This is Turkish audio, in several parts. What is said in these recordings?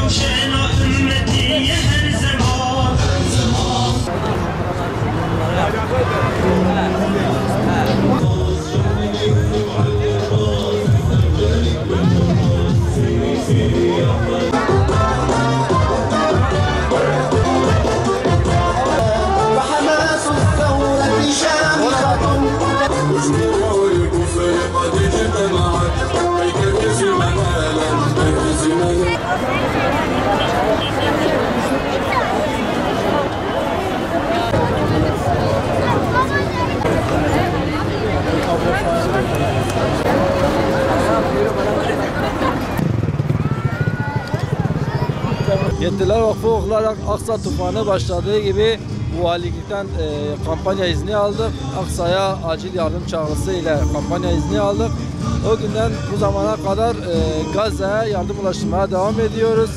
Şena ümmetiye her zaman. Yetkililer Vakfı olarak Aksa tufanı başladığı gibi valilikten kampanya izni aldık. Aksa'ya acil yardım çağrısı ile kampanya izni aldık. O günden bu zamana kadar Gazze'ye yardım ulaştırmaya devam ediyoruz.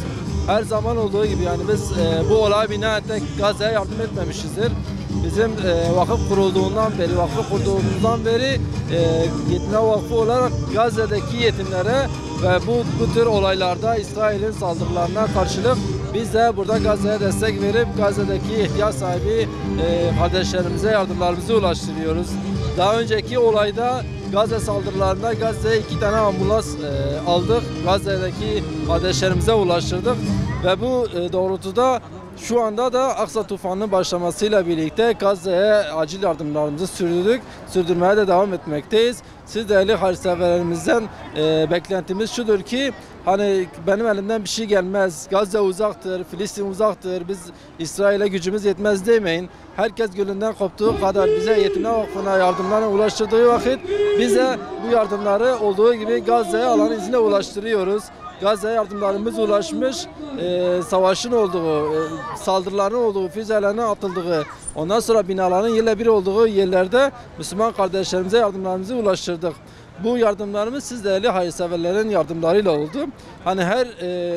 Her zaman olduğu gibi yani biz bu olaya binaen Gazze'ye yardım etmemişizdir. Bizim vakıf kurulduğundan beri, vakfı kurduğumuzdan beri Yetimler Vakfı olarak Gazze'deki yetimlere ve bu tür olaylarda İsrail'in saldırılarına karşılık biz de burada Gazze'ye destek verip Gazze'deki ihtiyaç sahibi kardeşlerimize yardımlarımızı ulaştırıyoruz. Daha önceki olayda Gazze saldırılarında Gazze'ye 2 tane ambulans aldık. Gazze'deki kardeşlerimize ulaştırdık ve bu doğrultuda şu anda da Aksa tufanının başlamasıyla birlikte Gazze'ye acil yardımlarımızı sürdürmeye de devam etmekteyiz. Siz değerli hayırseverlerimizden beklentimiz şudur ki hani benim elimden bir şey gelmez, Gazze uzaktır, Filistin uzaktır, biz İsrail'e gücümüz yetmez demeyin. Herkes gönlünden koptuğu kadar bize Yetimler Vakfı'na yardımlarını ulaştırdığı vakit bize bu yardımları olduğu gibi Gazze'ye alan izniyle ulaştırıyoruz. Gazze'ye yardımlarımız ulaşmış, savaşın olduğu, saldırıların olduğu, füzelerin atıldığı, ondan sonra binaların yerle bir olduğu yerlerde Müslüman kardeşlerimize yardımlarımızı ulaştırdık. Bu yardımlarımız siz değerli hayırseverlerin yardımlarıyla oldu. Hani her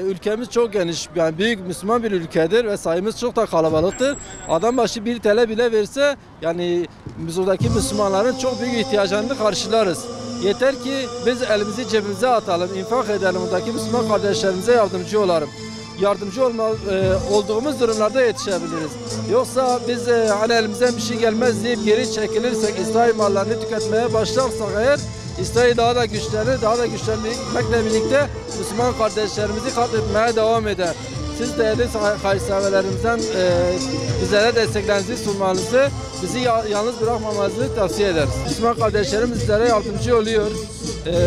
ülkemiz çok geniş, yani büyük Müslüman bir ülkedir ve sayımız çok da kalabalıktır. Adam başı 1 TL bile verse yani buradaki Müslümanların çok büyük ihtiyaçlarını karşılarız. Yeter ki biz elimizi cebimize atalım, infak edelim, buradaki Müslüman kardeşlerimize yardımcı olalım. Yardımcı olduğumuz durumlarda yetişebiliriz. Yoksa biz hani elimizden bir şey gelmez deyip geri çekilirsek, İsrail mallarını tüketmeye başlarsak eğer, İsrail daha da güçlenmekle birlikte Müslüman kardeşlerimizi katletmeye devam eder. Siz değerli hayırseverlerimizden bizlere desteklerinizi sunmanızı, bizi yalnız bırakmamanızı tavsiye ederiz. Müslüman kardeşlerimiz bizlere yardımcı oluyor.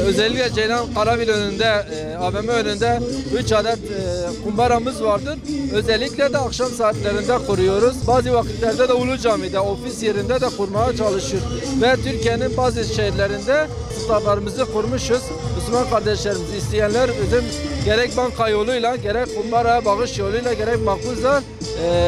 Özellikle Ceylan Karabil önünde, AVM önünde 3 adet kumbaramız vardır. Özellikle de akşam saatlerinde kuruyoruz. Bazı vakitlerde de Ulu Cami'de, ofis yerinde de kurmaya çalışıyoruz. Ve Türkiye'nin bazı şehirlerinde standlarımızı kurmuşuz. Müslüman kardeşlerimiz isteyenler bizim gerek banka yoluyla, gerek kumbara bağış yoluyla, gerek makbuzla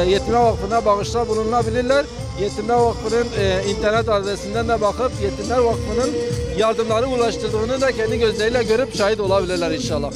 Yetimler Vakfı'na bağışta bulunabilirler. Yetimler Vakfı'nın internet adresinden de bakıp Yetimler Vakfı'nın yardımları ulaştırdığını da kendi gözleriyle görüp şahit olabilirler inşallah.